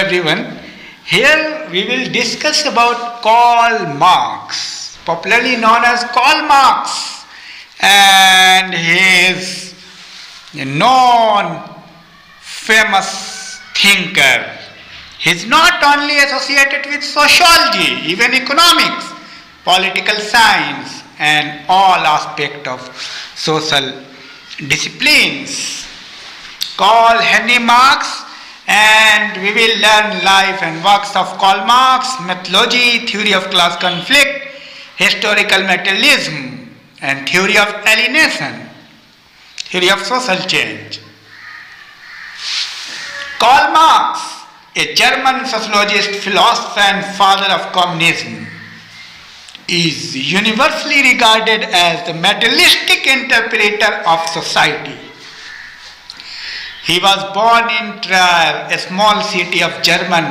everyone. Here we will discuss about Karl Marx, popularly known as Karl Marx, and his known famous thinker. He is not only associated with sociology, even economics, political science, and all aspects of social disciplines. Karl Henry Marx, and we will learn life and works of Karl Marx, methodology, theory of class conflict, historical metalism, and theory of alienation, theory of social change. Karl Marx, a German sociologist, philosopher, and father of communism, is universally regarded as the materialistic interpreter of society. He was born in Trier, a small city of German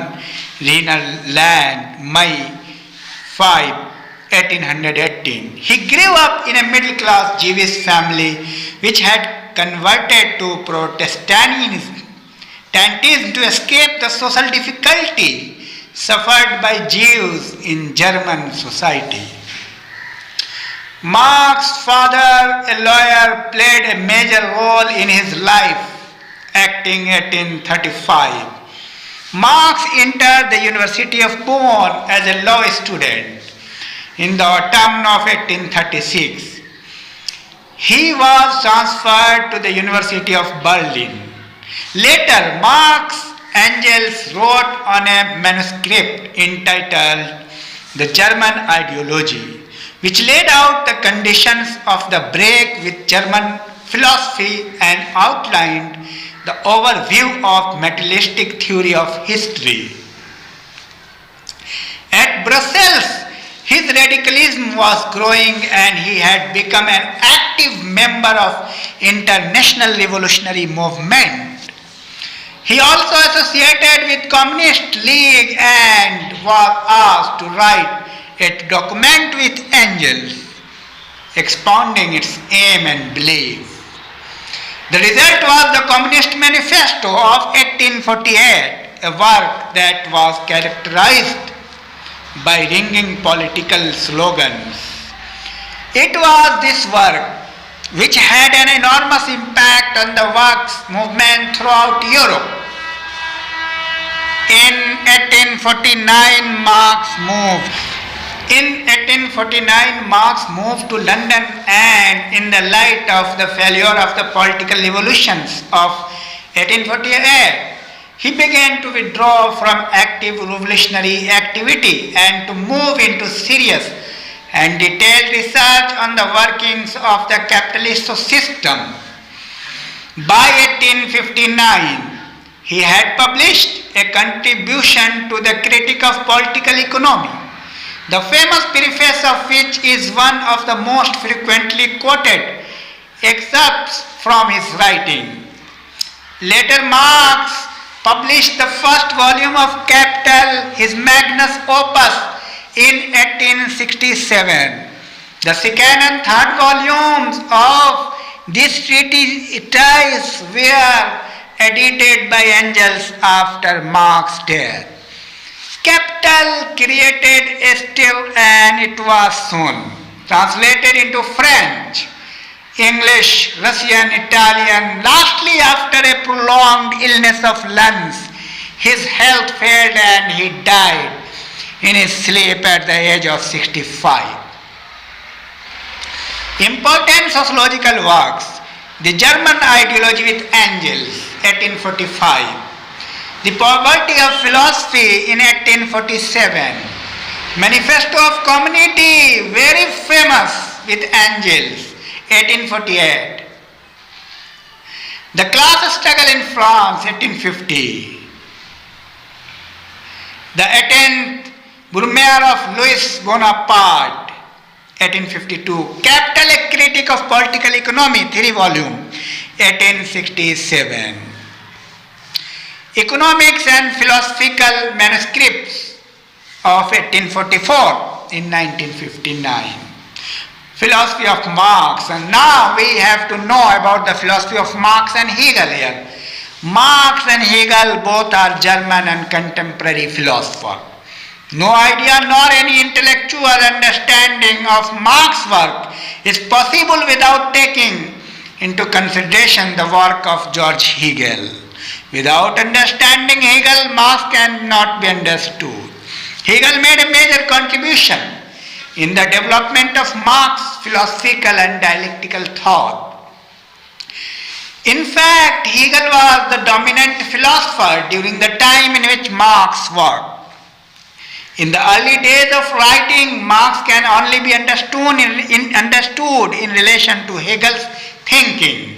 Rhineland, May 5, 1818. He grew up in a middle-class Jewish family which had converted to Protestantism to escape the social difficulty suffered by Jews in German society. Marx's father, a lawyer, played a major role in his life. Acting 1835. Marx entered the University of Bonn as a law student in the autumn of 1836. He was transferred to the University of Berlin. Later, Marx Engels wrote on a manuscript entitled The German Ideology, which laid out the conditions of the break with German philosophy and outlined the overview of materialistic theory of history. At Brussels, his radicalism was growing and he had become an active member of international revolutionary movement. He also associated with Communist League and was asked to write a document with Engels, expounding its aim and belief. The result was the Communist Manifesto of 1848, a work that was characterized by ringing political slogans. It was this work which had an enormous impact on the works movement throughout Europe. In 1849, Marx moved to London, and in the light of the failure of the political revolutions of 1848, he began to withdraw from active revolutionary activity and to move into serious and detailed research on the workings of the capitalist system. By 1859, he had published a contribution to the critique of political economy, the famous preface of which is one of the most frequently quoted excerpts from his writing. Later, Marx published the first volume of Capital, his magnus opus, in 1867. The second and third volumes of this treatise were edited by Engels after Marx's death. Capital created a still, and it was soon translated into French, English, Russian, Italian. Lastly, after a prolonged illness of lungs, his health failed and he died in his sleep at the age of 65. Important sociological works: The German Ideology with Engels, 1845. The Poverty of Philosophy in 1847. Manifesto of Community, very famous, with Engels, 1848. The Class Struggle in France, 1850. The 18th Brumaire of Louis Bonaparte, 1852. Capital, a Critique of Political Economy, 3 volume, 1867. Economics and Philosophical Manuscripts of 1844 in 1959. Philosophy of Marx, and now we have to know about the philosophy of Marx and Hegelia. Marx and Hegel both are German and contemporary philosophers. No idea nor any intellectual understanding of Marx's work is possible without taking into consideration the work of George Hegel. Without understanding Hegel, Marx cannot be understood. Hegel made a major contribution in the development of Marx's philosophical and dialectical thought. In fact, Hegel was the dominant philosopher during the time in which Marx worked. In the early days of writing, Marx can only be understood in relation to Hegel's thinking.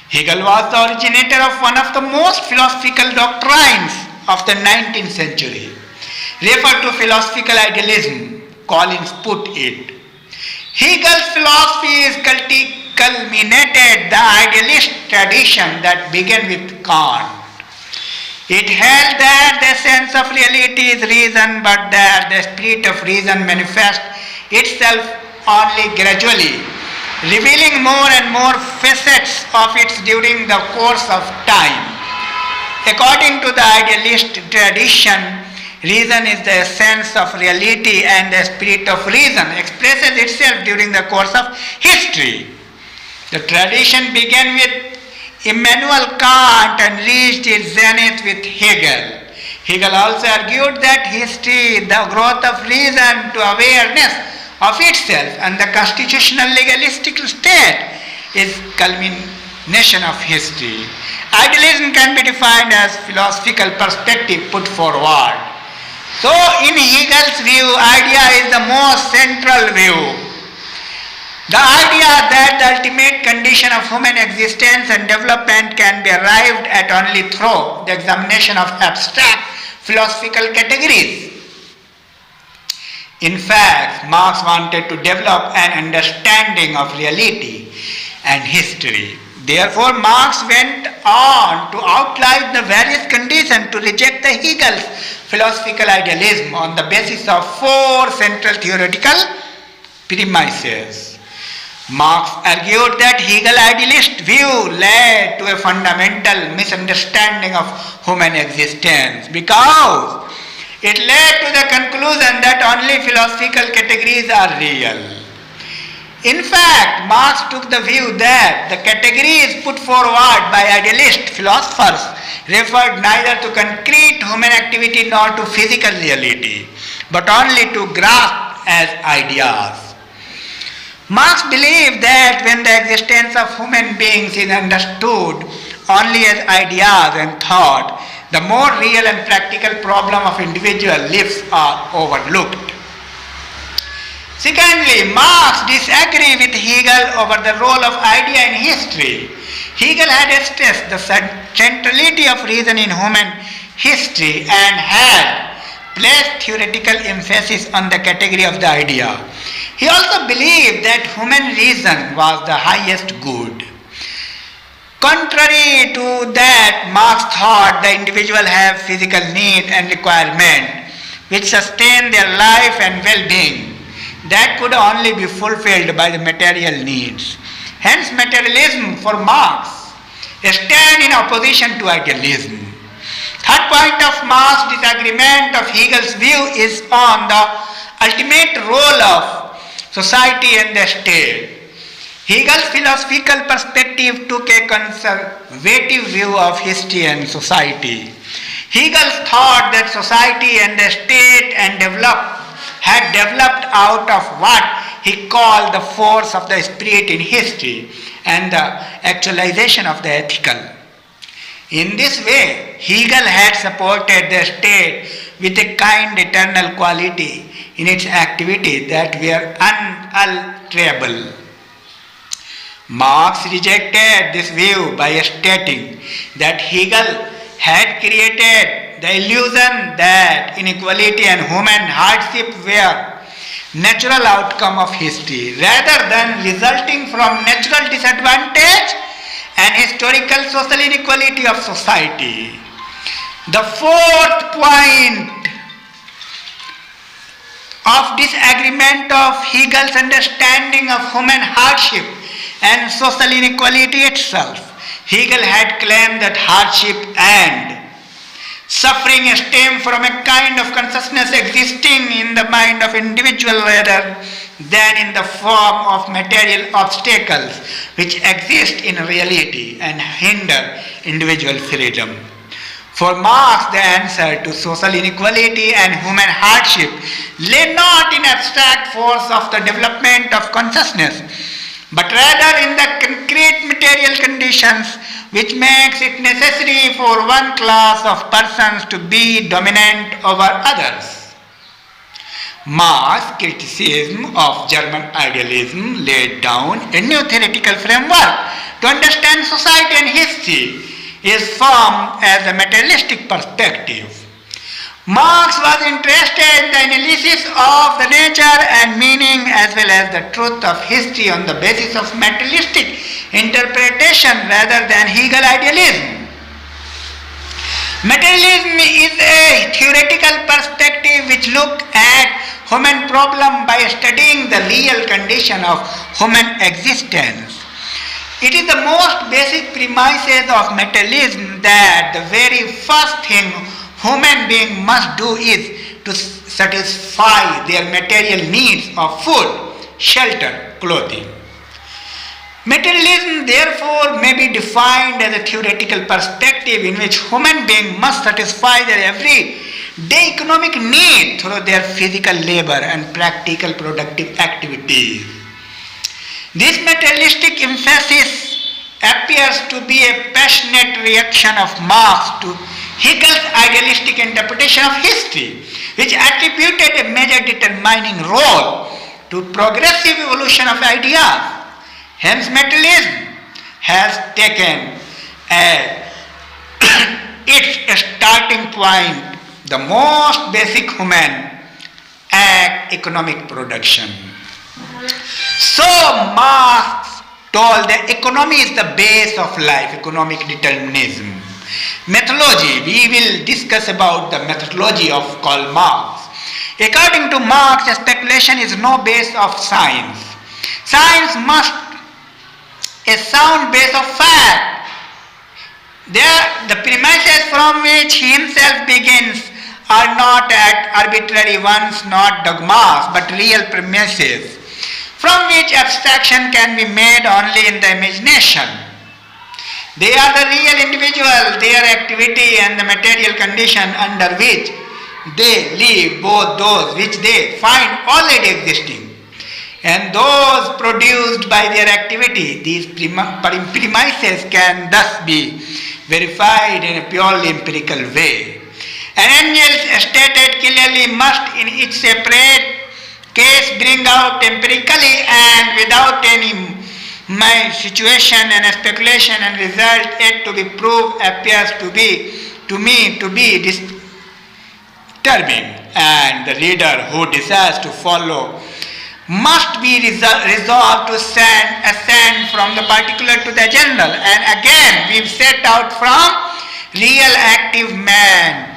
Hegel was the originator of one of the most philosophical doctrines of the 19th century, referred to philosophical idealism, Collins put it. Hegel's philosophy is culminated the idealist tradition that began with Kant. It held that the sense of reality is reason, but that the spirit of reason manifests itself only gradually, revealing more and more facets of it during the course of time. According to the idealist tradition, reason is the essence of reality, and the spirit of reason expresses itself during the course of history. The tradition began with Immanuel Kant and reached its zenith with Hegel. Hegel also argued that history, the growth of reason to awareness of itself and the constitutional legalistic state, is culmination of history. Idealism can be defined as philosophical perspective put forward. So in Hegel's view, idea is the most central view. The idea that the ultimate condition of human existence and development can be arrived at only through the examination of abstract philosophical categories. In fact, Marx wanted to develop an understanding of reality and history. Therefore, Marx went on to outline the various conditions to reject the Hegel's philosophical idealism on the basis of four central theoretical premises. Marx argued that Hegel's idealist view led to a fundamental misunderstanding of human existence because it led to the conclusion that only philosophical categories are real. In fact, Marx took the view that the categories put forward by idealist philosophers referred neither to concrete human activity nor to physical reality, but only to grasp as ideas. Marx believed that when the existence of human beings is understood only as ideas and thought, the more real and practical problem of individual lives are overlooked. Secondly, Marx disagreed with Hegel over the role of idea in history. Hegel had stressed the centrality of reason in human history and had placed theoretical emphasis on the category of the idea. He also believed that human reason was the highest good. Contrary to that, Marx thought the individual have physical need and requirement which sustain their life and well-being that could only be fulfilled by the material needs. Hence, materialism for Marx stand in opposition to idealism. Third point of Marx's disagreement of Hegel's view is on the ultimate role of society and the state. Hegel's philosophical perspective took a conservative view of history and society. Hegel thought that society and the state had developed out of what he called the force of the spirit in history and the actualization of the ethical. In this way, Hegel had supported the state with a kind eternal quality in its activity that were unalterable. Marx rejected this view by stating that Hegel had created the illusion that inequality and human hardship were natural outcome of history rather than resulting from natural disadvantage and historical social inequality of society. The fourth point of disagreement of Hegel's understanding of human hardship and social inequality itself. Hegel had claimed that hardship and suffering stem from a kind of consciousness existing in the mind of individual rather than in the form of material obstacles which exist in reality and hinder individual freedom. For Marx, the answer to social inequality and human hardship lay not in abstract force of the development of consciousness, but rather in the concrete material conditions which makes it necessary for one class of persons to be dominant over others. Marx's criticism of German idealism laid down a new theoretical framework to understand society and history is formed as a materialistic perspective. Marx was interested in the analysis of the nature and meaning as well as the truth of history on the basis of materialistic interpretation rather than Hegel idealism. Materialism is a theoretical perspective which looks at human problem by studying the real condition of human existence. It is the most basic premises of materialism that the very first thing human beings must do is to satisfy their material needs of food, shelter, clothing. Materialism therefore may be defined as a theoretical perspective in which human beings must satisfy their everyday economic need through their physical labor and practical productive activities. This materialistic emphasis appears to be a passionate reaction of Marx to Hegel's idealistic interpretation of history, which attributed a major determining role to progressive evolution of ideas. Hence, materialism has taken as its starting point the most basic human act, economic production. So Marx told that economy is the base of life, economic determinism. Methodology, we will discuss about the methodology of Karl Marx. According to Marx, speculation is no base of science. Science must a sound base of fact. The premises from which he himself begins are not arbitrary ones, not dogmas, but real premises, from which abstraction can be made only in the imagination. They are the real individual, their activity and the material condition under which they live, both those which they find already existing and those produced by their activity. These premises can thus be verified in a purely empirical way. An angel stated clearly must in its separate case bring out empirically and without any my situation and speculation and result yet to be proved appears to me to be disturbing, and the reader who desires to follow must be resolved to ascend from the particular to the general, and again we set out from real active man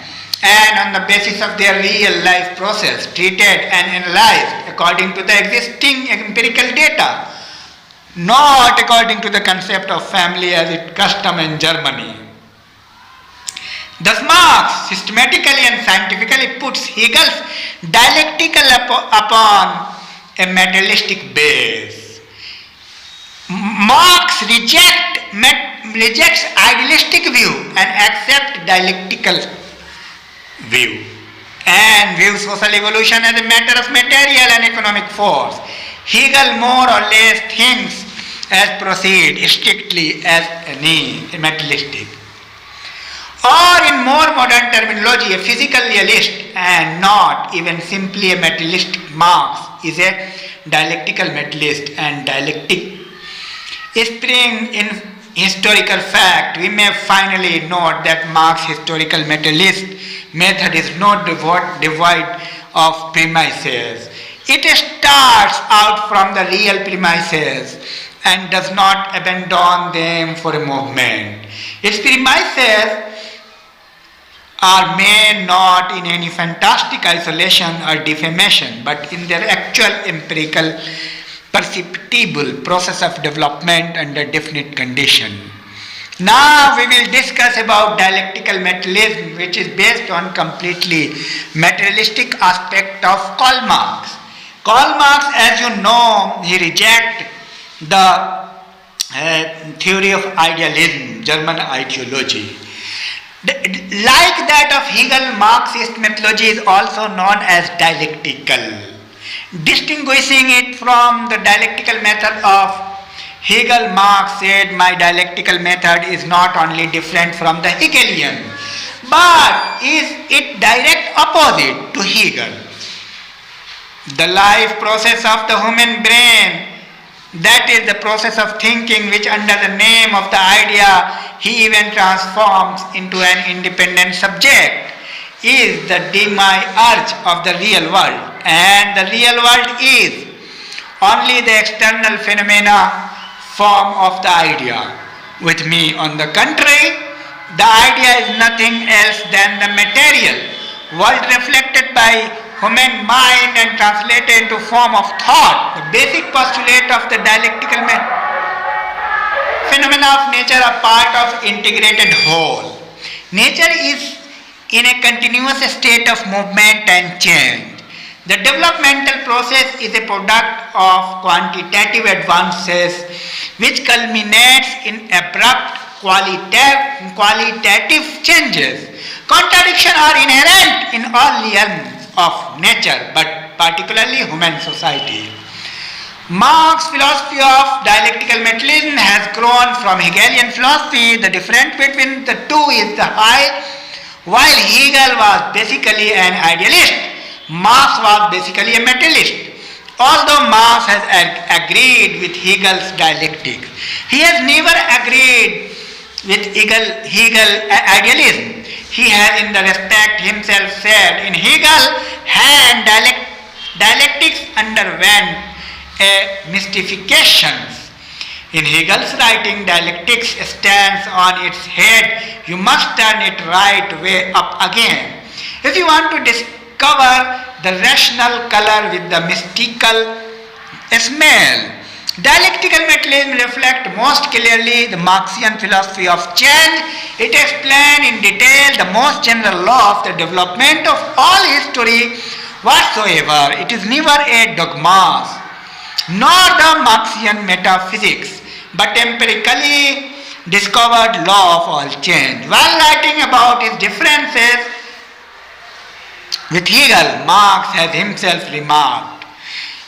and on the basis of their real life process treated and analyzed according to the existing empirical data, not according to the concept of family as it custom in Germany. Thus Marx systematically and scientifically puts Hegel's dialectical upon a materialistic base. Marx rejects idealistic view and accepts dialectical view and views social evolution as a matter of material and economic force. Hegel more or less thinks as proceed strictly as any materialistic, or in more modern terminology, a physical realist and not even simply a materialistic. Marx is a dialectical materialist, and dialectic spring in historical fact. We may finally note that Marx's historical materialist method is not devoid of premises. It starts out from the real premises and does not abandon them for a moment. Its premises are made not in any fantastic isolation or defamation, but in their actual empirical perceptible process of development under definite condition. Now we will discuss about dialectical materialism, which is based on completely materialistic aspect of Karl Marx. Karl Marx, as you know, he rejected the theory of idealism, German ideology. Like that of Hegel, Marxist methodology is also known as dialectical. Distinguishing it from the dialectical method of Hegel, Marx said, my dialectical method is not only different from the Hegelian, but is it direct opposite to Hegel. The life process of the human brain, that is the process of thinking which under the name of the idea he even transforms into an independent subject, is the demiurge of the real world. And the real world is only the external phenomena form of the idea. With me, on the contrary, the idea is nothing else than the material world reflected by human mind and translated into form of thought. The basic postulate of the dialectical phenomena of nature are part of integrated whole. Nature is in a continuous state of movement and change. The developmental process is a product of quantitative advances which culminates in abrupt qualitative changes. Contradictions are inherent in all realms of nature, but particularly human society. Marx's philosophy of dialectical materialism has grown from Hegelian philosophy. The difference between the two is the high. While Hegel was basically an idealist, Marx was basically a materialist. Although Marx has agreed with Hegel's dialectic, he has never agreed with Hegel idealism. He has in the respect himself said, in Hegel hand dialectics underwent a mystifications. In Hegel's writing, dialectics stands on its head. You must turn it right way up again. If you want to discover the rational color with the mystical smell, dialectical materialism reflects most clearly the Marxian philosophy of change. It explains in detail the most general law of the development of all history whatsoever. It is never a dogma, nor the Marxian metaphysics, but empirically discovered law of all change. While writing about his differences with Hegel, Marx has himself remarked,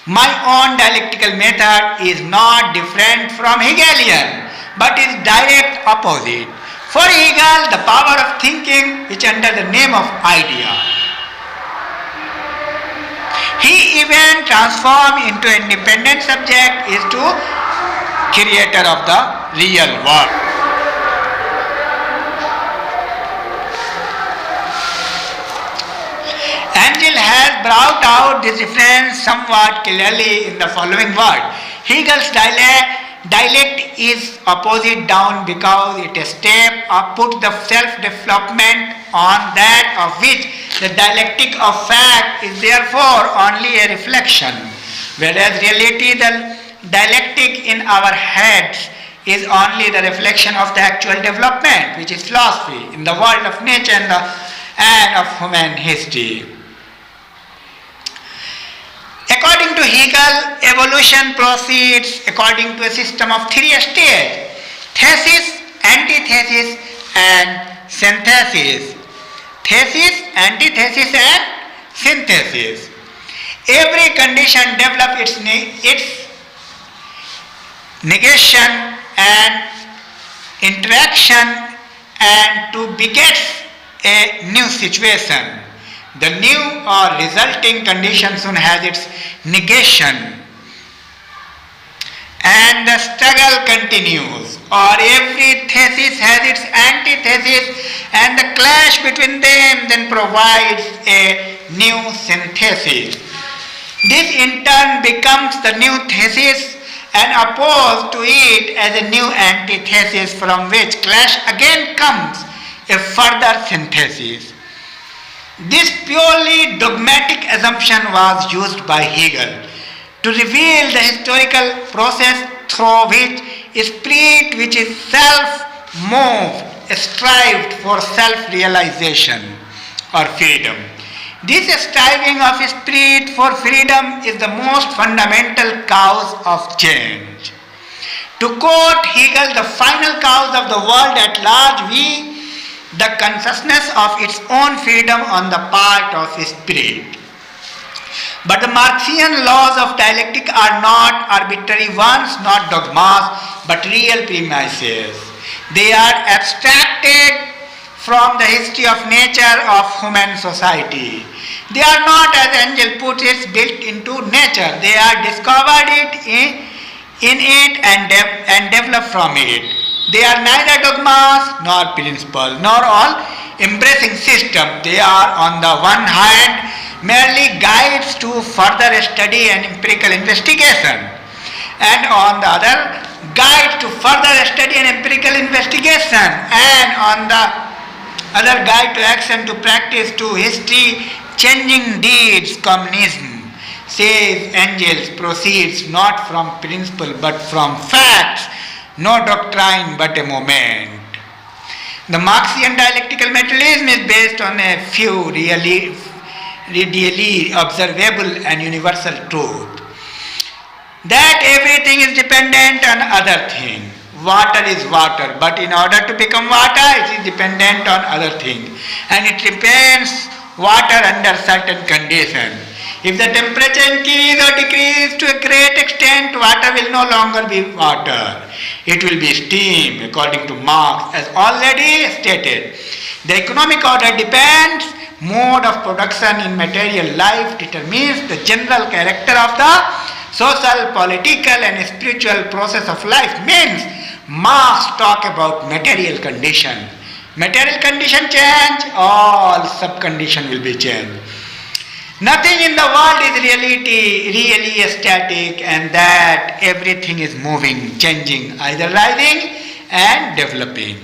my own dialectical method is not different from Hegelian, but is direct opposite. For Hegel, the power of thinking, which under the name of idea, he even transformed into independent subject, is to creator of the real world. Angel has brought out this difference somewhat clearly in the following word. Hegel's dialect is opposite down because it step up put the self-development on that of which the dialectic of fact is therefore only a reflection, whereas reality, the dialectic in our heads, is only the reflection of the actual development, which is philosophy, in the world of nature and of human history. According to Hegel, evolution proceeds according to a system of three stages: thesis, antithesis, and synthesis. Thesis, antithesis, and synthesis. Every condition develops its negation and interaction and to beget a new situation. The new or resulting condition soon has its negation and the struggle continues, or every thesis has its antithesis and the clash between them then provides a new synthesis. This in turn becomes the new thesis and opposed to it as a new antithesis, from which clash again comes a further synthesis. This purely dogmatic assumption was used by Hegel to reveal the historical process through which spirit, which is self, moved, strived for self-realization or freedom. This striving of spirit for freedom is the most fundamental cause of change. To quote Hegel, the final cause of the world at large be the consciousness of its own freedom on the part of spirit. But the Marxian laws of dialectic are not arbitrary ones, not dogmas, but real premises. They are abstracted from the history of nature of human society. They are not, as Engel puts it, built into nature. They are discovered in it and developed from it. They are neither dogmas nor principles, nor all embracing system. They are on the one hand merely guides to further study and empirical investigation, and on the other guides to further study and empirical investigation, and on the other guide to action, to practice, to history changing deeds. Communism, says Engels, proceeds not from principle but from facts, no doctrine but a moment. The Marxian dialectical mentalism is based on a few readily observable and universal truth, that everything is dependent on other thing. Water is water, but in order to become water, it is dependent on other thing, and it remains water under certain conditions. If the temperature increases or decreases to a great extent, water will no longer be water. It will be steam, according to Marx, as already stated. The economic order depends. Mode of production in material life determines the general character of the social, political and spiritual process of life. Means Marx talk about material condition. Material condition change, all sub-condition will be changed. Nothing in the world is really static, and that everything is moving, changing, either rising and developing.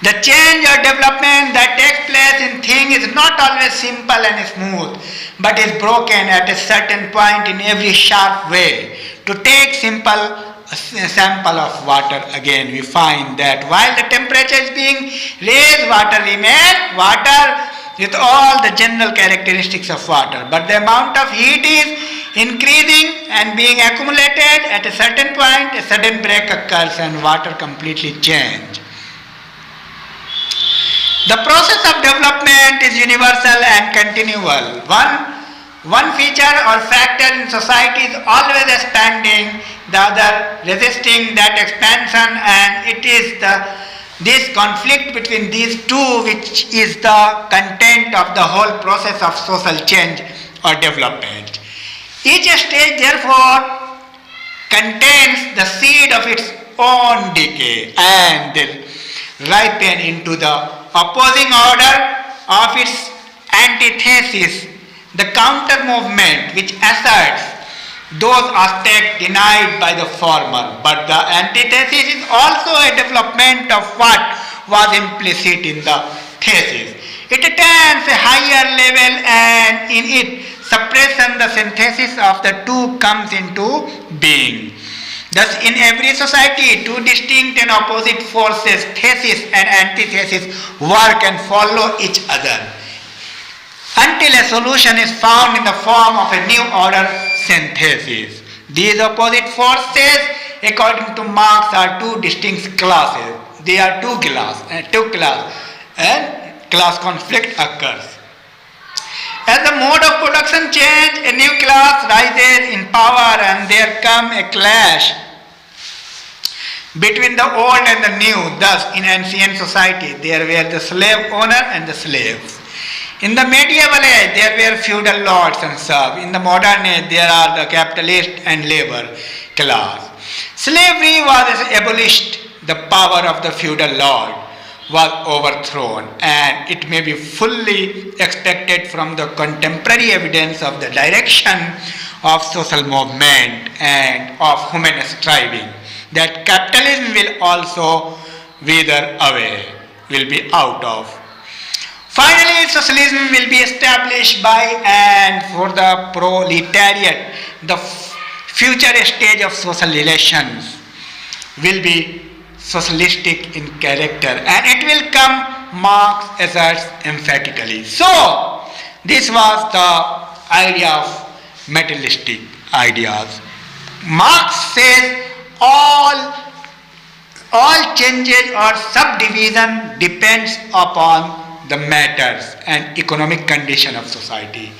The change or development that takes place in things is not always simple and smooth, but is broken at a certain point in every sharp way. To take a sample of water again, we find that while the temperature is being raised, water remains water with all the general characteristics of water, but the amount of heat is increasing and being accumulated. At a certain point, a sudden break occurs and water completely changes. The process of development is universal and continual. One feature or factor in society is always expanding, the other resisting that expansion, and it is this conflict between these two which is the content of the whole process of social change or development. Each stage therefore contains the seed of its own decay and ripen into the opposing order of its antithesis, the counter movement which asserts those aspects denied by the former. But the antithesis is also a development of what was implicit in the thesis. It attains a higher level, and in it suppression, the synthesis of the two comes into being. Thus, in every society, two distinct and opposite forces, thesis and antithesis, work and follow each other until a solution is found in the form of a new order synthesis. These opposite forces, according to Marx, are two distinct classes. They are two classes, and class conflict occurs. As the mode of production changes, a new class rises in power, and there comes a clash between the old and the new. Thus, in ancient society, there were the slave owner and the slaves. In the medieval age, there were feudal lords and serfs. In the modern age, there are the capitalist and labor class. Slavery was abolished. The power of the feudal lord was overthrown, and it may be fully expected from the contemporary evidence of the direction of social movement and of human striving that capitalism will also wither away, will be out of. Finally, socialism will be established by and for the proletariat. The future stage of social relations will be socialistic in character, and it will come, Marx asserts emphatically. So, this was the idea of materialistic ideas. Marx says all changes or subdivision depends upon the matters and economic condition of society.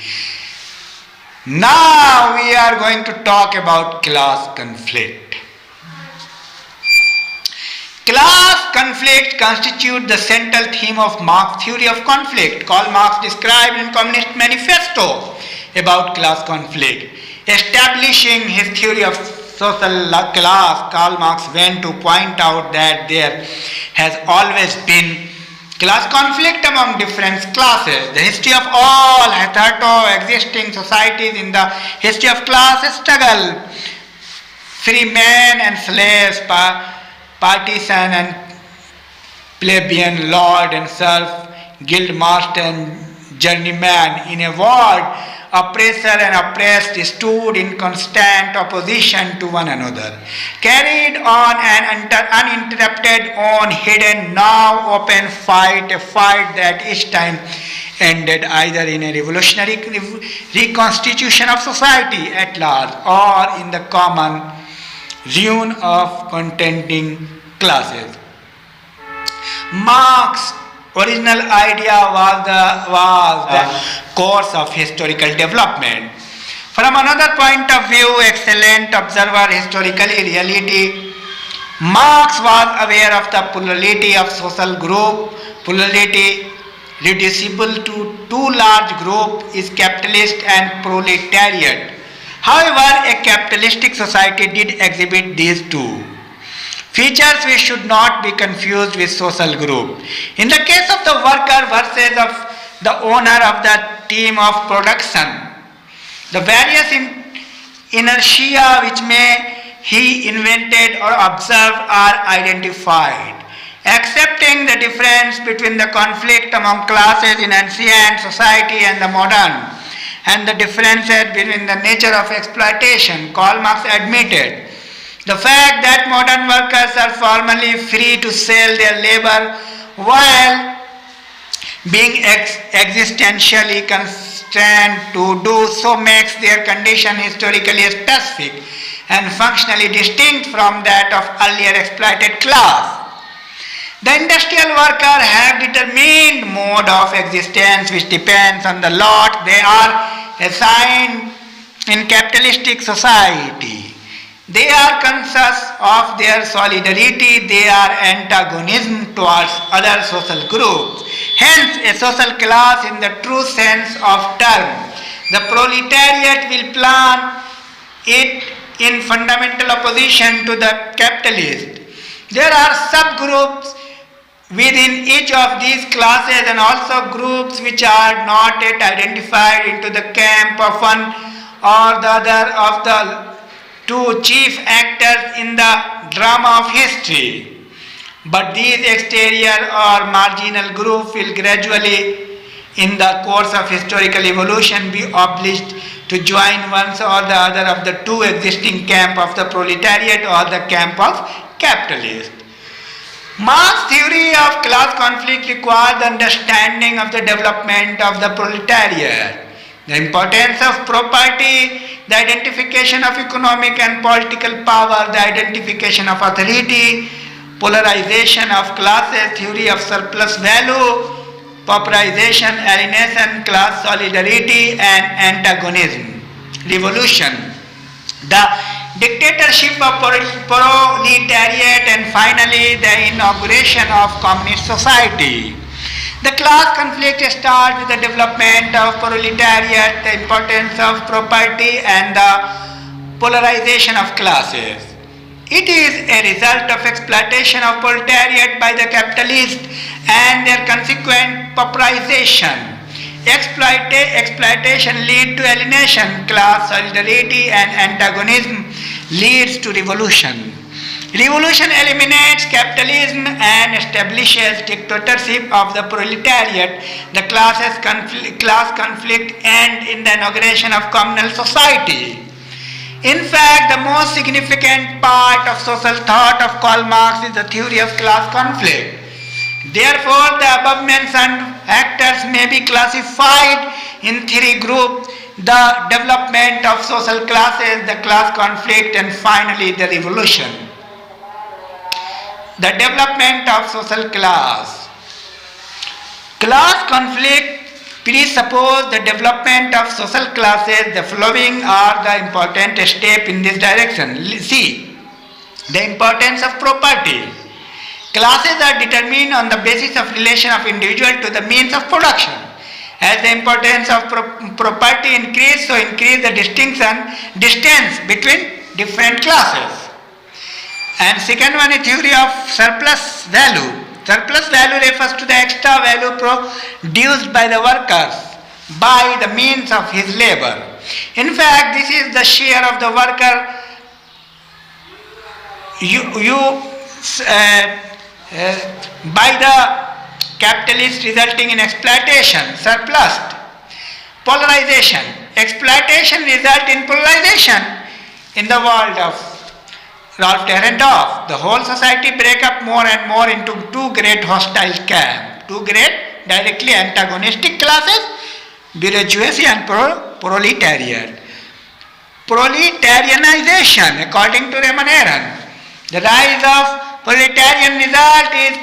Now we are going to talk about class conflict. Class conflict constitutes the central theme of Marx's theory of conflict. Karl Marx described in Communist Manifesto about class conflict. Establishing his theory of social class, Karl Marx went to point out that there has always been class conflict among different classes. The history of all hitherto existing societies in the history of class struggle, free men and slaves, partisan and plebeian, lord and serf, guild master and journeyman. In a word, oppressor and oppressed stood in constant opposition to one another, carried on an uninterrupted, hidden, now open fight, a fight that each time ended either in a revolutionary reconstitution of society at large or in the common ruin of contending classes. Marx's original idea was the course of historical development. From another point of view, excellent observer historically reality, Marx was aware of the plurality of social group. Plurality reducible to two large groups is capitalist and proletariat. However, a capitalistic society did exhibit these two features which should not be confused with social group. In the case of the worker versus of the owner of the team of production, the various inertia which he invented or observed are identified. Accepting the difference between the conflict among classes in ancient society and the modern, and the differences between the nature of exploitation, Karl Marx admitted the fact that modern workers are formally free to sell their labor while being existentially constrained to do so makes their condition historically specific and functionally distinct from that of earlier exploited class. The industrial worker have determined mode of existence which depends on the lot they are assigned in capitalistic society. They are conscious of their solidarity, they are antagonism towards other social groups. Hence, a social class in the true sense of term. The proletariat will plan it in fundamental opposition to the capitalist. There are subgroups within each of these classes and also groups which are not yet identified into the camp of one or the other of the two chief actors in the drama of history. But these exterior or marginal groups will gradually, in the course of historical evolution, be obliged to join one or the other of the two existing camp of the proletariat or the camp of capitalist. Marx's theory of class conflict requires the understanding of the development of the proletariat, the importance of property, the identification of economic and political power, the identification of authority, polarization of classes, theory of surplus value, pauperization, alienation, class solidarity, and antagonism, revolution, the dictatorship of proletariat, and finally the inauguration of communist society. The class conflict starts with the development of proletariat, the importance of property, and the polarization of classes. It is a result of exploitation of proletariat by the capitalists and their consequent pauperization. Exploitation leads to alienation, class solidarity and antagonism leads to revolution. Revolution eliminates capitalism and establishes dictatorship of the proletariat. The class conflict ends in the inauguration of communal society. In fact, the most significant part of social thought of Karl Marx is the theory of class conflict. Therefore, the above mentioned factors may be classified in three groups: the development of social classes, the class conflict, and finally the revolution. The development of social class. Class conflict presuppose the development of social classes. The following are the important steps in this direction. See, the importance of property. Classes are determined on the basis of relation of individual to the means of production. As the importance of property increase, so increase the distance between different classes. And second one is theory of surplus value. Surplus value refers to the extra value produced by the workers by the means of his labor. In fact, this is the share of the worker by the capitalist, resulting in exploitation. Surplus. Polarization. Exploitation result in polarization in the world of Ralph Dahrendorf. The whole society break up more and more into two great hostile camps, two great directly antagonistic classes, bourgeoisie and proletariat. Proletarianization, according to Raymond Aron. The rise of proletarian result is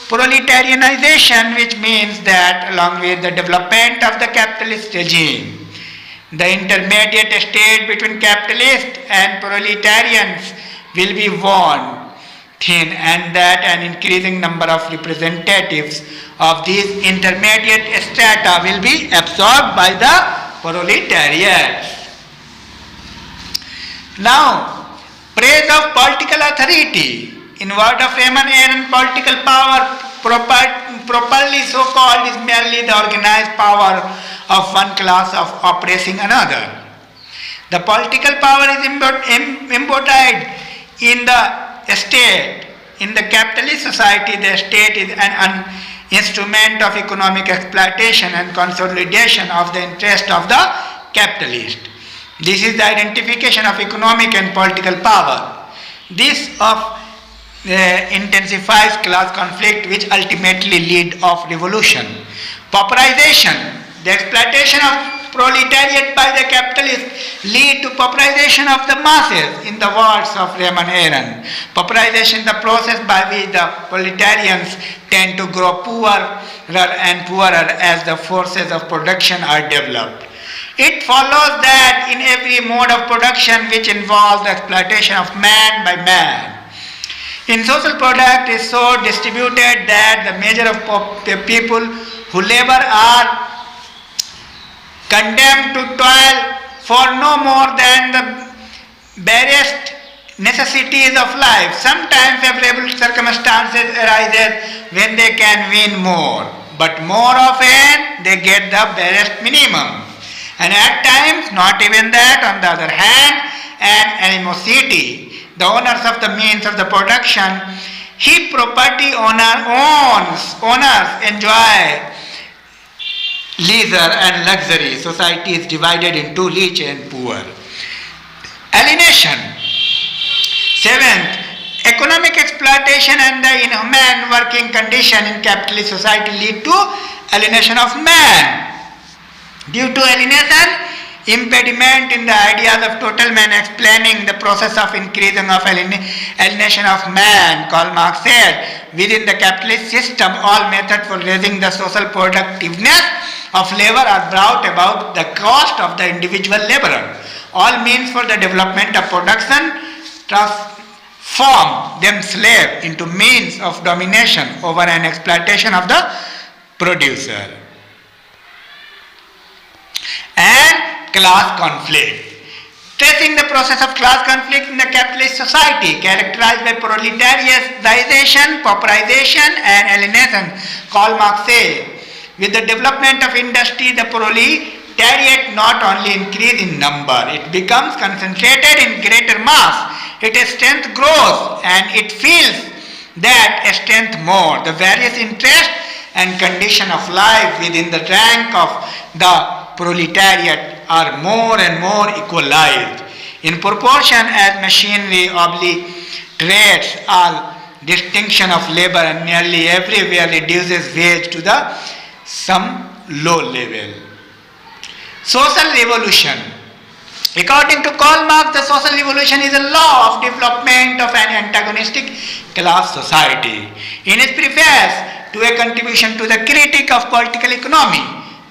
proletarianization, which means that along with the development of the capitalist regime, the intermediate state between capitalists and proletarians will be worn thin, and that an increasing number of representatives of these intermediate strata will be absorbed by the proletariat. Now, praise of political authority. In word of Raymond Aron, political power properly so called is merely the organized power of one class of oppressing another. The political power is embodied in the state. In the capitalist society, the state is an instrument of economic exploitation and consolidation of the interest of the capitalist. This is the identification of economic and political power. This intensifies class conflict, which ultimately lead of revolution. Pauperization. The exploitation of proletariat by the capitalists lead to pauperization of the masses, in the words of Raymond Aron. Pauperization is the process by which the proletarians tend to grow poorer and poorer as the forces of production are developed. It follows that in every mode of production which involves the exploitation of man by man, in social product is so distributed that the measure of people who labor are condemned to toil for no more than the barest necessities of life. Sometimes favorable circumstances arises when they can win more, but more often they get the barest minimum. And at times not even that. On the other hand, an animosity. The owners of the means of the production, he property owners enjoy leisure and luxury. Society is divided into rich and poor. Alienation. Seventh, economic exploitation and the inhuman working condition in capitalist society lead to alienation of man. Due to alienation, impediment in the ideas of total man, explaining the process of increasing of alienation of man, Karl Marx said, within the capitalist system, all methods for raising the social productiveness of labor are brought about the cost of the individual laborer. All means for the development of production transform them slave into means of domination over an exploitation of the producer. And class conflict. Tracing the process of class conflict in the capitalist society, characterized by proletarianization, pauperization, and alienation, Karl Marx said, with the development of industry, the proletariat not only increase in number, it becomes concentrated in greater mass. Its strength grows, and it feels that strength more. The various interests and condition of life within the rank of the proletariat are more and more equalized in proportion as machinery obliterates all distinction of labor and nearly everywhere reduces wage to some low level. Social revolution. According to Karl Marx, the social revolution is a law of development of an antagonistic class society. In his preface to a contribution to the critique of political economy,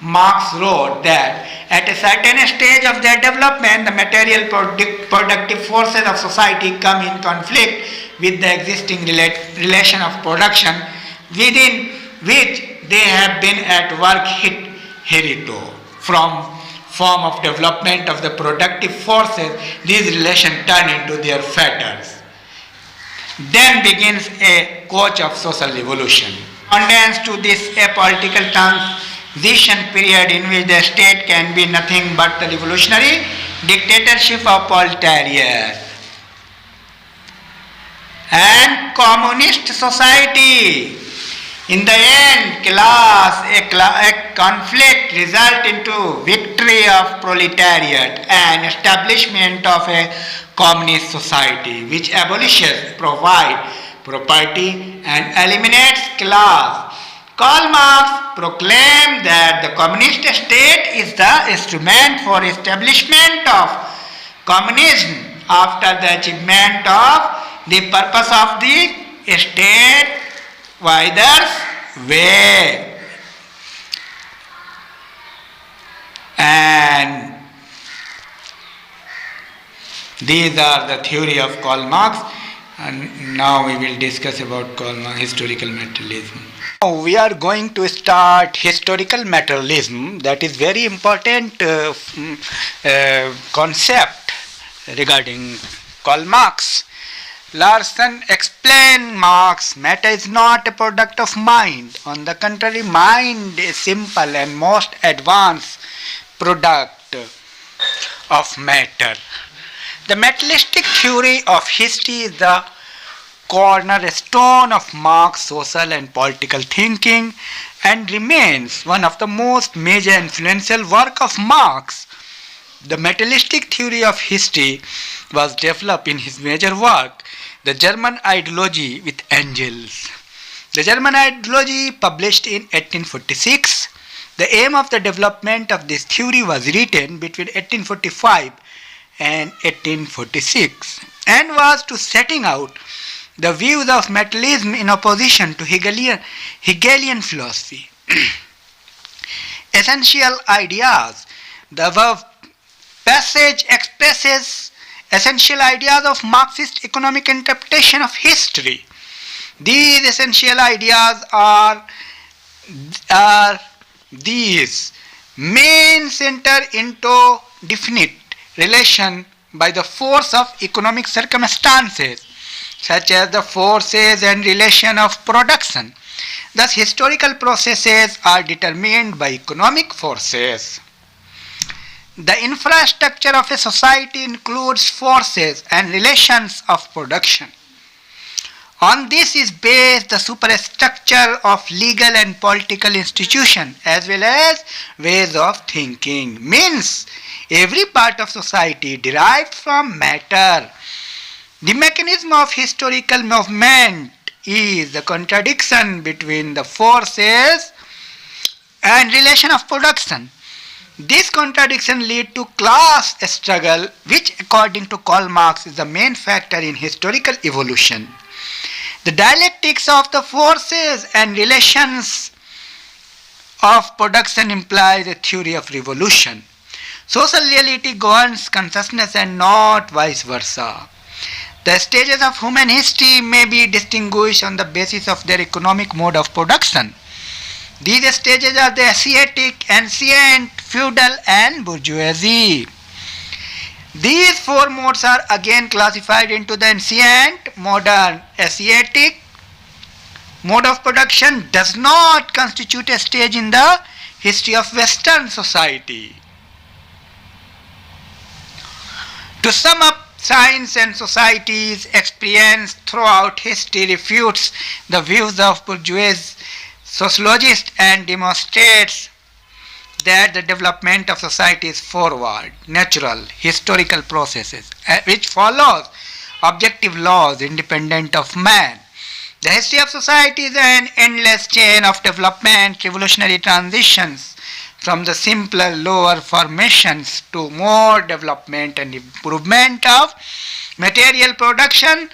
Marx wrote that at a certain stage of their development, the material productive forces of society come in conflict with the existing relation of production within which they have been at work hitherto. From form of development of the productive forces, these relations turn into their fetters. Then begins a course of social revolution. Condensed to this apolitical transition period in which the state can be nothing but the revolutionary dictatorship of proletariat and communist society. In the end, a conflict result into victory of proletariat and establishment of a communist society which abolishes property and eliminates class. Karl Marx proclaimed that the communist state is the instrument for establishment of communism after the achievement of the purpose of the state wider's way. And these are the theory of Karl Marx, and now we will discuss about Karl Marx historical materialism. Now we are going to start historical materialism, that is very important concept regarding Karl Marx. Larson explained Marx, matter is not a product of mind. On the contrary, mind is simple and most advanced product of matter. The materialistic theory of history is the cornerstone of Marx's social and political thinking and remains one of the most major influential work of Marx. The materialistic theory of history was developed in his major work, The German Ideology with Angels. The German Ideology, published in 1846, the aim of the development of this theory was written between 1845 and 1846 and was to setting out the views of materialism in opposition to Hegelian philosophy. Essential ideas. The above passage expresses essential ideas of Marxist economic interpretation of history. These essential ideas are these: men enter into definite relation by the force of economic circumstances, such as the forces and relation of production. Thus, historical processes are determined by economic forces. The infrastructure of a society includes forces and relations of production. On this is based the superstructure of legal and political institutions as well as ways of thinking. Means every part of society derived from matter. The mechanism of historical movement is the contradiction between the forces and relation of production. This contradiction leads to class struggle, which according to Karl Marx is the main factor in historical evolution. The dialectics of the forces and relations of production implies a theory of revolution. Social reality governs consciousness and not vice versa. The stages of human history may be distinguished on the basis of their economic mode of production. These stages are the Asiatic, ancient, feudal and bourgeoisie. These four modes are again classified into the ancient, modern. Asiatic mode of production does not constitute a stage in the history of Western society. To sum up, science and society's experience throughout history refutes the views of bourgeois sociologists and demonstrates that the development of society is forward, natural, historical processes, which follows objective laws independent of man. The history of society is an endless chain of development, revolutionary transitions from the simpler, lower formations to more development and improvement of material production.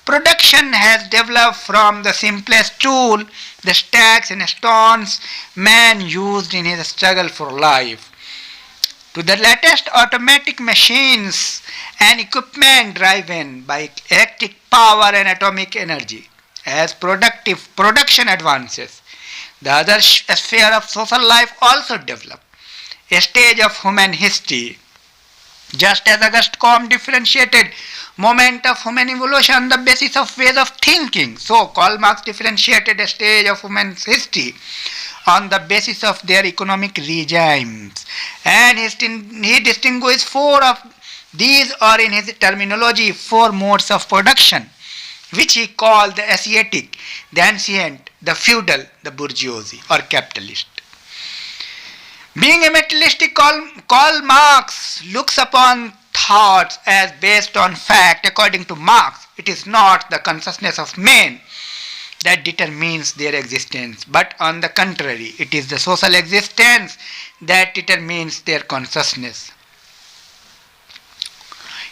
Production has developed from the simplest tool, the stacks and stones man used in his struggle for life, to the latest automatic machines and equipment driven by electric power and atomic energy. As production advances, the other sphere of social life also developed, a stage of human history. Just as Auguste Comte differentiated moment of human evolution on the basis of ways of thinking, so Karl Marx differentiated a stage of human history on the basis of their economic regimes. And he distinguished four of these, or in his terminology, four modes of production, which he called the Asiatic, the ancient, the feudal, the bourgeoisie or capitalist. Being a materialistic, Karl Marx looks upon thoughts as based on fact. According to Marx, it is not the consciousness of men that determines their existence, but on the contrary, it is the social existence that determines their consciousness.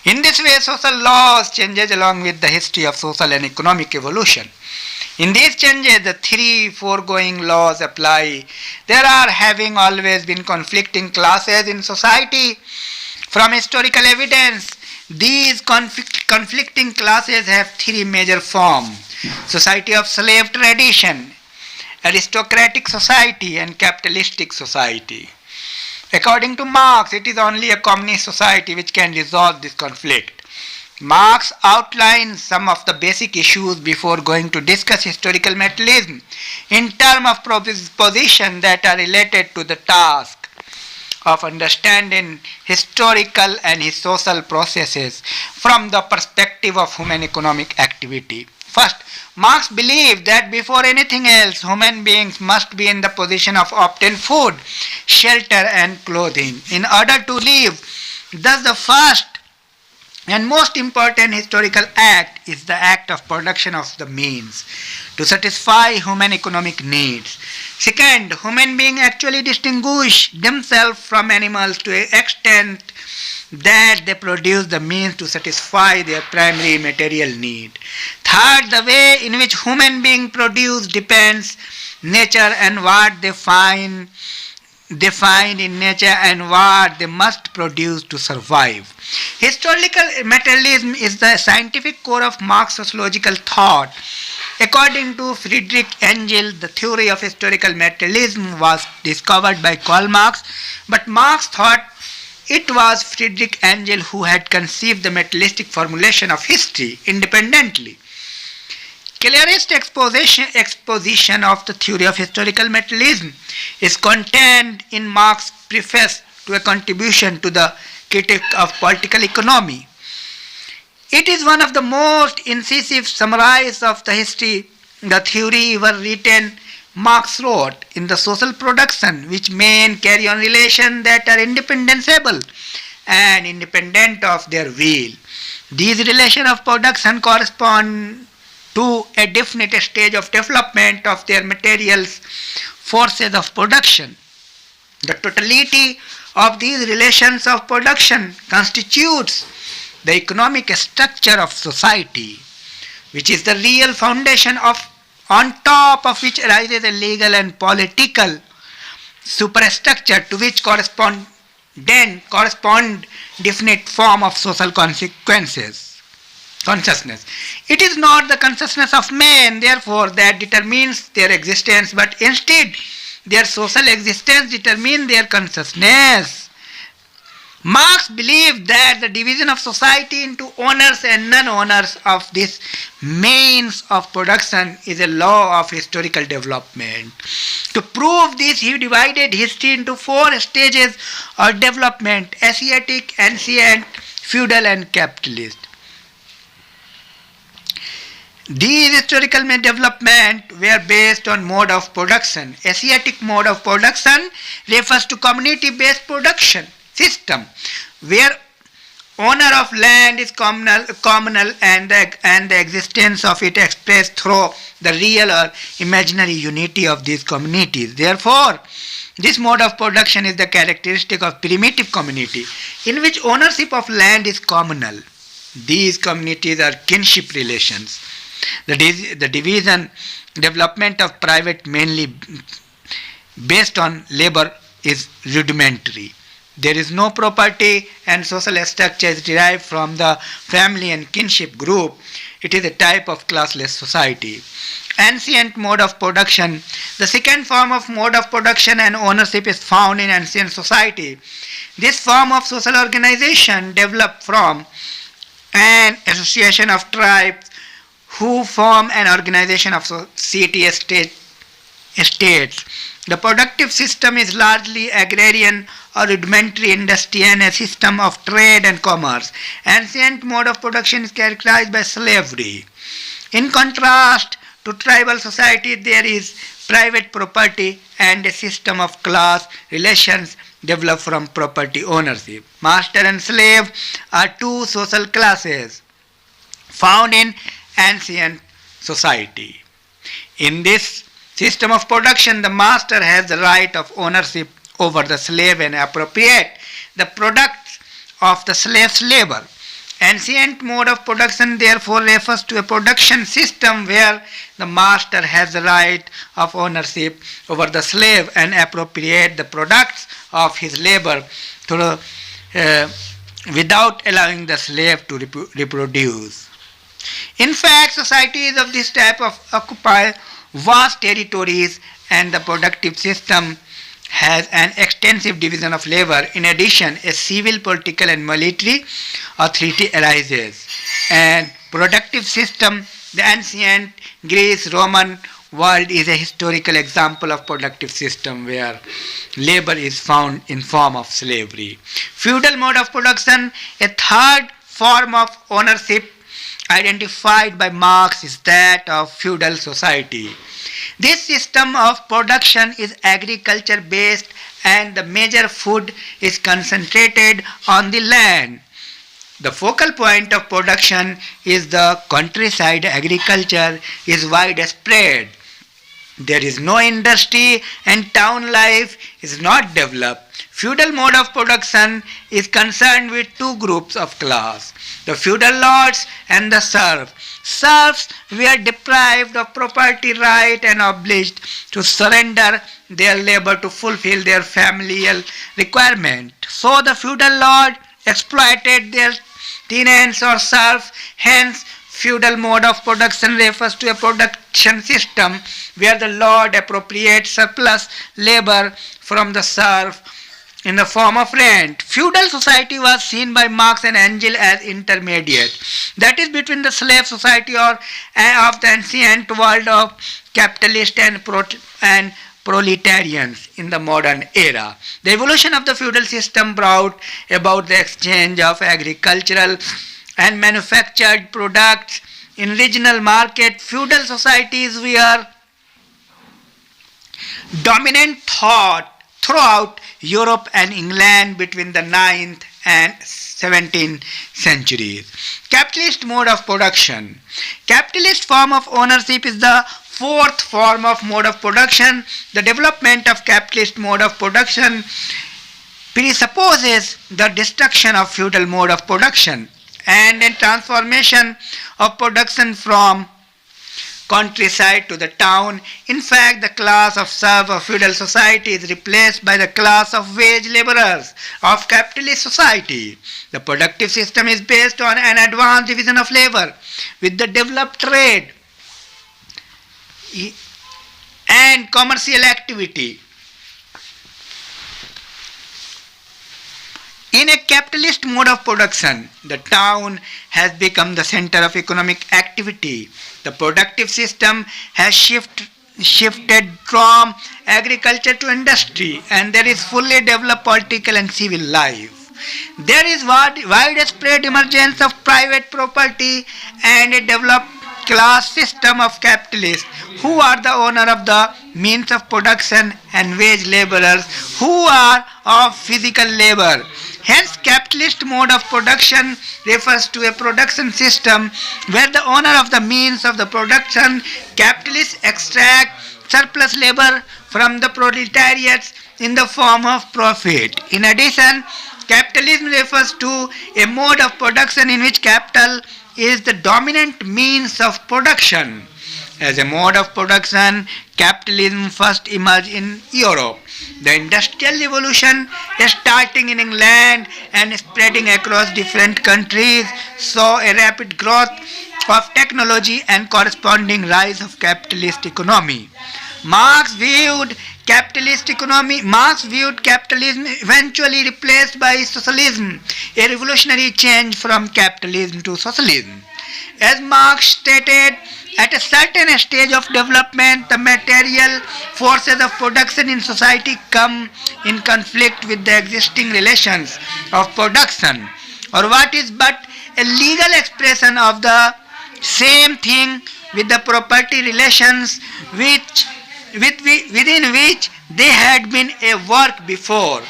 In this way, social laws changes along with the history of social and economic evolution. In these changes, the three foregoing laws apply. There are having always been conflicting classes in society. From historical evidence, these conflicting classes have three major forms: society of slave tradition, aristocratic society, and capitalistic society. According to Marx, it is only a communist society which can resolve this conflict. Marx outlines some of the basic issues before going to discuss historical materialism in terms of propositions that are related to the task of understanding historical and social processes from the perspective of human economic activity. First, Marx believed that before anything else, human beings must be in the position of obtain food, shelter and clothing in order to live. Thus, the first and most important historical act is the act of production of the means to satisfy human economic needs. Second, human beings actually distinguish themselves from animals to an extent that they produce the means to satisfy their primary material need. Third, the way in which human beings produce depends nature and what they find in nature and what they must produce to survive. Historical materialism is the scientific core of Marx's sociological thought. According to Friedrich Engels, the theory of historical materialism was discovered by Karl Marx, but Marx thought it was Friedrich Engels who had conceived the materialistic formulation of history independently. Clearest exposition of the theory of historical materialism is contained in Marx's preface to a contribution to the critique of political economy. It is one of the most incisive summaries of the history. The theory ever written, Marx wrote, in the social production, which men carry on relations that are independentiable and independent of their will. These relations of production correspond to a definite stage of development of their materials, forces of production. The totality of these relations of production constitutes the economic structure of society, which is the real foundation on top of which arises a legal and political superstructure to which correspond definite form of social consciousness. It is not the consciousness of man, therefore, that determines their existence, but instead their social existence determines their consciousness. Marx believed that the division of society into owners and non-owners of this means of production is a law of historical development. To prove this, he divided history into four stages of development: Asiatic, ancient, feudal and capitalist. These historical development were based on mode of production. Asiatic mode of production refers to community-based production system where owner of land is communal and the existence of it expressed through the real or imaginary unity of these communities. Therefore, this mode of production is the characteristic of primitive community in which ownership of land is communal. These communities are kinship relations. The division development of private mainly based on labor is rudimentary. There is no property and social structure is derived from the family and kinship group. It is a type of classless society. Ancient mode of production. The second form of mode of production and ownership is found in ancient society. This form of social organization developed from an association of tribes who form an organization of city-states. The productive system is largely agrarian or rudimentary industry and a system of trade and commerce. Ancient mode of production is characterized by slavery. In contrast to tribal society, there is private property and a system of class relations developed from property ownership. Master and slave are two social classes found in ancient society. In this system of production, the master has the right of ownership over the slave and appropriate the products of the slave's labor. Ancient mode of production therefore refers to a production system where the master has the right of ownership over the slave and appropriate the products of his labor without allowing the slave to reproduce. In fact, societies of this type occupy vast territories and the productive system has an extensive division of labor. In addition, a civil, political and military authority arises. And productive system, the ancient Greece, Roman world is a historical example of productive system where labor is found in form of slavery. Feudal mode of production, a third form of ownership identified by Marx is that of feudal society. This system of production is agriculture based and the major food is concentrated on the land. The focal point of production is the countryside. Agriculture is widespread. There is no industry and town life is not developed. Feudal mode of production is concerned with two groups of class, the feudal lords and the serfs. Serfs were deprived of property right and obliged to surrender their labor to fulfill their familial requirement. So the feudal lord exploited their tenants or serfs. Hence, feudal mode of production refers to a production system where the lord appropriates surplus labor from the serf in the form of rent. Feudal society was seen by Marx and Engels as intermediate, that is between the slave society of the ancient world of capitalists and proletarians in the modern era. The evolution of the feudal system brought about the exchange of agricultural and manufactured products in regional market. Feudal societies were dominant thought throughout Europe and England between the 9th and 17th centuries. Capitalist mode of production. Capitalist form of ownership is the fourth form of mode of production. The development of capitalist mode of production presupposes the destruction of feudal mode of production and a transformation of production from countryside to the town. In fact, the class of serf of feudal society is replaced by the class of wage laborers of capitalist society. The productive system is based on an advanced division of labor with the developed trade and commercial activity. In a capitalist mode of production, the town has become the center of economic activity. The productive system has shifted from agriculture to industry, and there is fully developed political and civil life. There is widespread emergence of private property and a developed class system of capitalists who are the owner of the means of production and wage laborers who are of physical labor. Hence, capitalist mode of production refers to a production system where the owner of the means of the production, capitalists, extract surplus labor from the proletariats in the form of profit. In addition, capitalism refers to a mode of production in which capital is the dominant means of production. As a mode of production, capitalism first emerged in Europe. The Industrial Revolution, starting in England and spreading across different countries, saw a rapid growth of technology and corresponding rise of capitalist economy. Marx viewed capitalism eventually replaced by socialism, a revolutionary change from capitalism to socialism. As Marx stated, at a certain stage of development, the material forces of production in society come in conflict with the existing relations of production, or what is but a legal expression of the same thing with the property relations within which they had been at work before.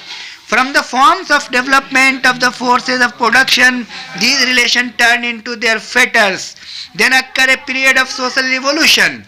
From the forms of development of the forces of production, these relations turn into their fetters. Then occur a period of social revolution.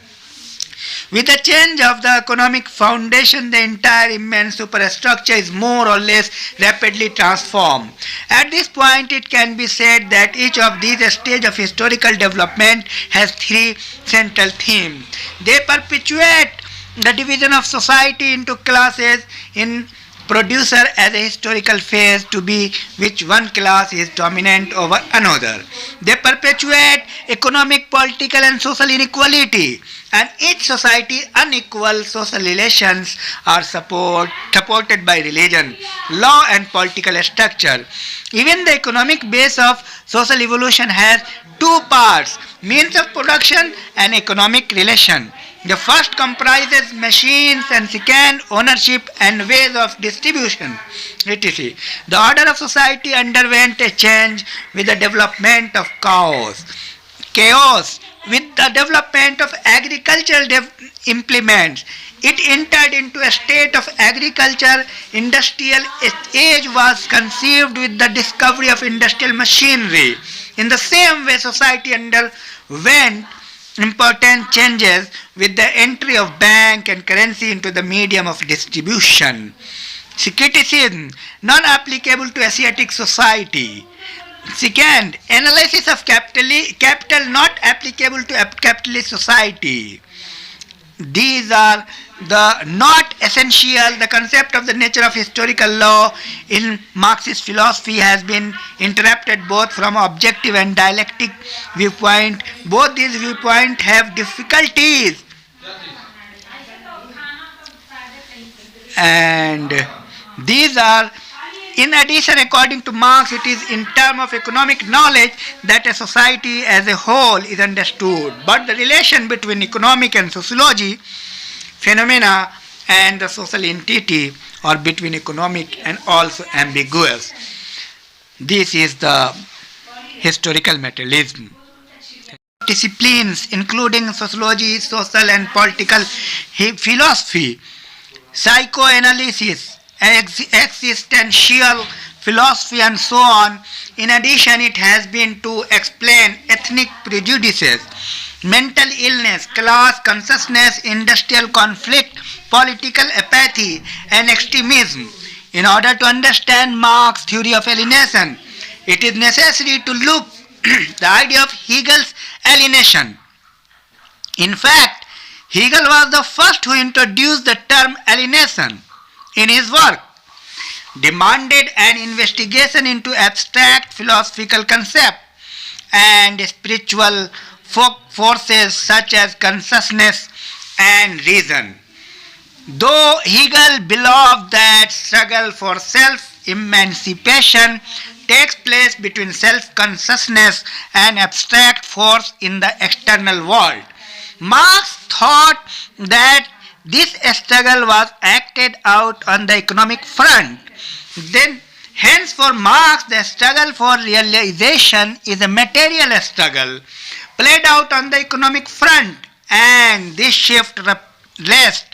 With the change of the economic foundation, the entire immense superstructure is more or less rapidly transformed. At this point, it can be said that each of these stages of historical development has three central themes. They perpetuate the division of society into classes in producer as a historical phase to be which one class is dominant over another. They perpetuate economic, political and social inequality, and each society unequal social relations are supported by religion, law and political structure. Even the economic base of social evolution has two parts, means of production and economic relation. The first comprises machines and second ownership and ways of distribution, etc. The order of society underwent a change with the development of chaos. With the development of agricultural implements, it entered into a state of agriculture. Industrial age was conceived with the discovery of industrial machinery. In the same way, society underwent important changes with the entry of bank and currency into the medium of distribution. Criticism, non-applicable to Asiatic society. Second, analysis of capital not applicable to capitalist society. These are the not essential. The concept of the nature of historical law in Marxist philosophy has been interpreted both from objective and dialectic viewpoint. Both these viewpoints have difficulties, and these are, in addition, according to Marx, it is in terms of economic knowledge that a society as a whole is understood. But the relation between economic and sociology phenomena and the social entity, or between economic and also ambiguous. This is the historical metalism. Disciplines including sociology, social and political philosophy, psychoanalysis, existential philosophy and so on. In addition, it has been to explain ethnic prejudices, mental illness, class consciousness, industrial conflict, political apathy and extremism. In order to understand Marx's theory of alienation, it is necessary to look the idea of Hegel's alienation. In fact, Hegel was the first who introduced the term alienation in his work, demanded an investigation into abstract philosophical concepts and spiritual forces such as consciousness and reason. Though Hegel believed that struggle for self-emancipation takes place between self-consciousness and abstract force in the external world, Marx thought that this struggle was acted out on the economic front. Hence for Marx, the struggle for realization is a material struggle. played out on the economic front, and this shift replaced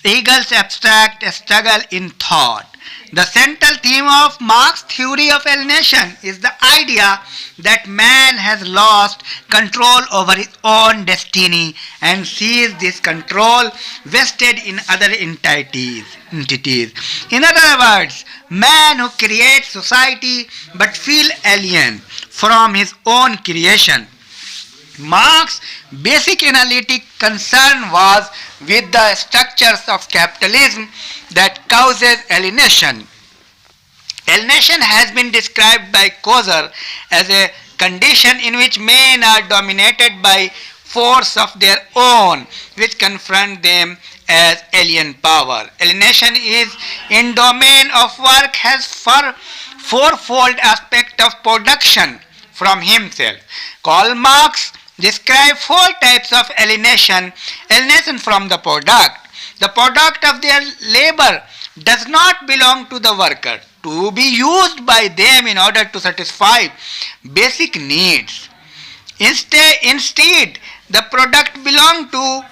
Hegel's abstract struggle in thought. The central theme of Marx's theory of alienation is the idea that man has lost control over his own destiny and sees this control vested in other entities. In other words, man who creates society but feels alien from his own creation. Marx's basic analytic concern was with the structures of capitalism that causes alienation. Alienation has been described by Koser as a condition in which men are dominated by force of their own, which confront them as alien power. Alienation is in domain of work has fourfold aspect of production from himself. Karl Marx described four types of alienation. Alienation from the product. The product of their labor does not belong to the worker, to be used by them in order to satisfy basic needs. Instead, the product belongs to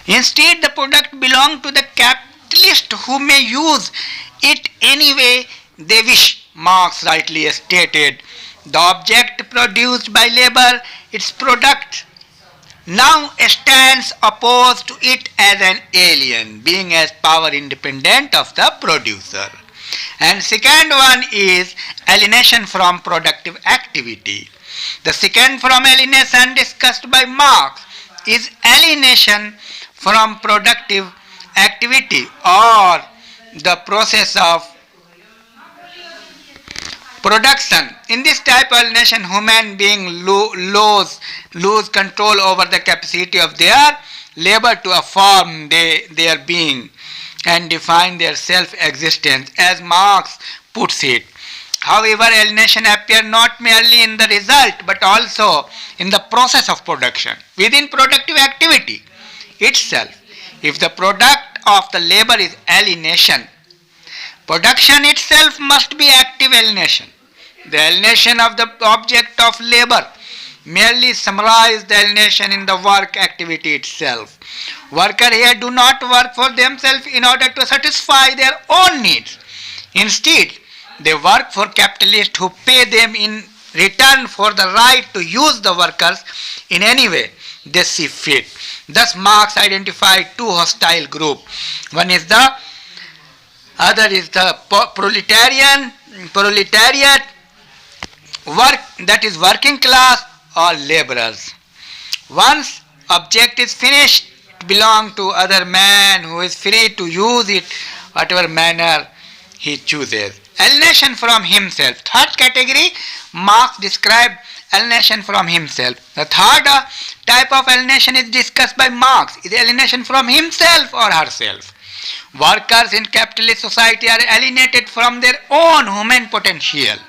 Instead, the product belongs to the capitalist who may use it any way they wish. Marx rightly stated, the object produced by labor, its product, now stands opposed to it as an alien, being as power independent of the producer. And second one is alienation from productive activity. The second form alienation discussed by Marx is alienation from productive activity or the process of production. In this type of alienation, human beings lose control over the capacity of their labor to affirm their being and define their self-existence, as Marx puts it. However, alienation appears not merely in the result but also in the process of production, within productive activity itself. If the product of the labor is alienation, production itself must be active alienation. The alienation of the object of labor merely summarizes the alienation in the work activity itself. Workers here do not work for themselves in order to satisfy their own needs. Instead, they work for capitalists who pay them in return for the right to use the workers in any way they see fit. Thus, Marx identified two hostile groups. One is the other is the proletariat, that is working class or laborers. Once object is finished, it belongs to other man who is free to use it whatever manner he chooses. Alienation from himself. Third category, Marx described alienation from himself. The third type of alienation is discussed by Marx is alienation from himself or herself. Workers in capitalist society are alienated from their own human potential.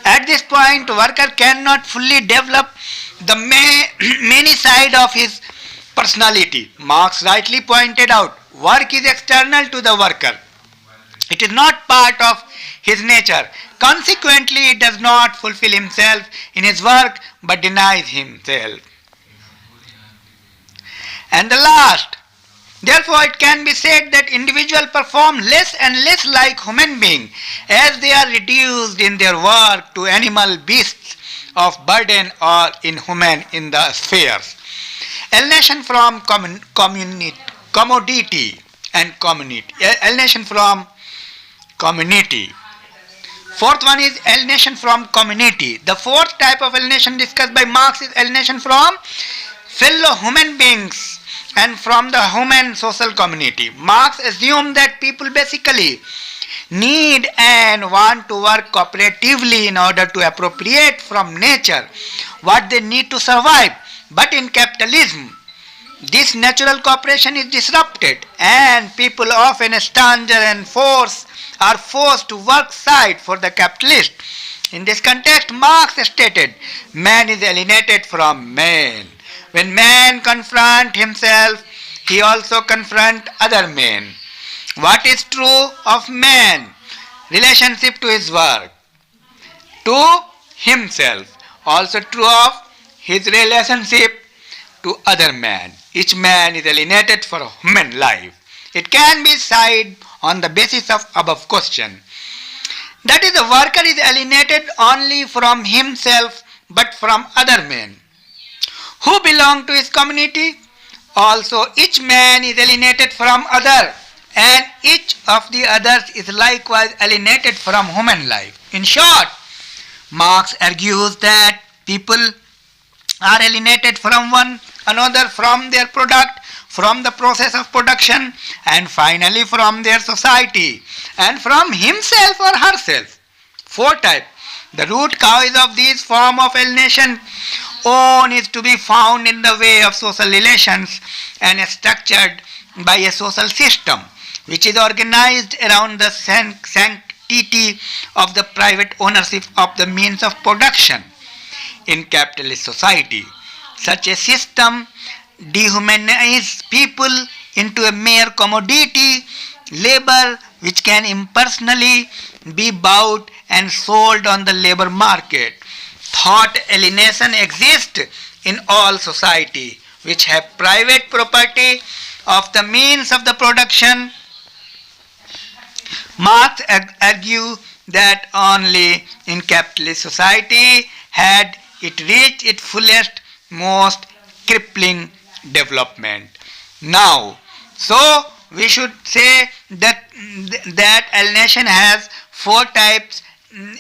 At this point, worker cannot fully develop the many sides of his personality. Marx rightly pointed out, work is external to the worker. It is not part of his nature. Consequently, he does not fulfill himself in his work but denies himself. And the last, therefore it can be said that individuals perform less and less like human beings as they are reduced in their work to animal beasts of burden or inhuman in the spheres. Alienation from commodity and community. Alienation from community. Fourth one is alienation from community. The fourth type of alienation discussed by Marx is alienation from fellow human beings and from the human social community. Marx assumed that people basically need and want to work cooperatively in order to appropriate from nature what they need to survive. But in capitalism, this natural cooperation is disrupted and people often stranger and are forced to work side for the capitalist. In this context, Marx stated, man is alienated from man. When man confront himself, he also confront other men. What is true of man? Relationship to his work, to himself, also true of his relationship to other man. Each man is alienated for human life. It can be said on the basis of above question. That is, the worker is alienated only from himself but from other men who belong to his community. Also, each man is alienated from other, and each of the others is likewise alienated from human life. In short, Marx argues that people are alienated from one another, from their product, from the process of production, and finally from their society, and from himself or herself. Four types. The root cause of these form of alienation, one is to be found in the way of social relations and structured by a social system which is organized around the sanctity of the private ownership of the means of production. In capitalist society, such a system dehumanizes people into a mere commodity, labor which can impersonally be bought and sold on the labor market. Thought alienation exists in all society which have private property of the means of the production. Marx argues that only in capitalist society had it reached its fullest, most crippling development. Now, so we should say that alienation has four types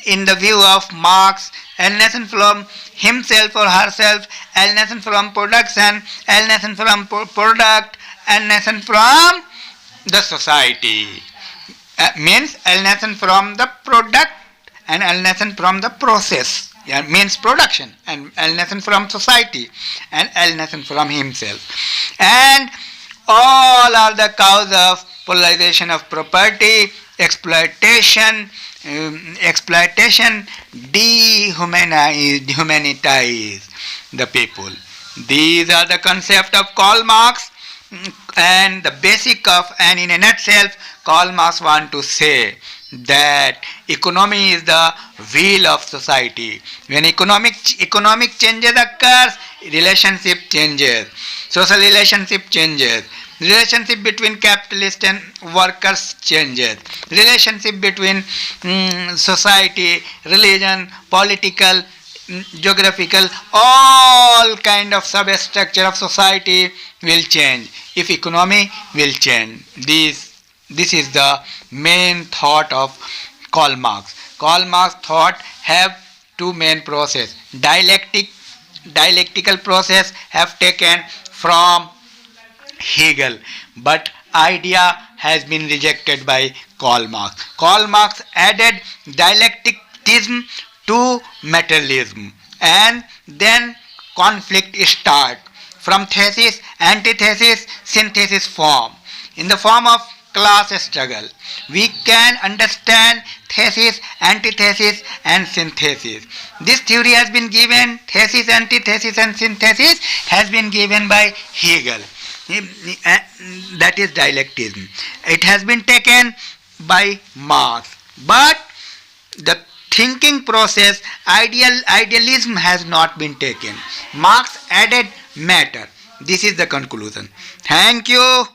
in the view of Marx: alienation from himself or herself, alienation from production, alienation from product, alienation from the society. Means alienation from the product and alienation from the process, means production, and alienation from society and alienation from himself. And all are the cause of polarization of property, exploitation dehumanitize the people. These are the concept of Karl Marx and the basic of, and in a nutshell, Karl Marx want to say that economy is the wheel of society. When economic changes occurs, relationship changes, social relationship changes, relationship between capitalist and workers changes, relationship between society, religion, political, geographical, all kind of substructure of society will change if economy will change. This is the main thought of Karl Marx. Karl Marx thought have two main process. Dialectical process have taken from Hegel, but idea has been rejected by Karl Marx. Karl Marx added dialecticism to Metalism, and then conflict start from thesis, antithesis, synthesis form. In the form of class struggle, we can understand thesis, antithesis and synthesis. This theory has been given, thesis, antithesis and synthesis has been given by Hegel. That is dialecticism. It has been taken by Marx, but the thinking process, idealism has not been taken. Marx added matter. This is the conclusion. Thank you.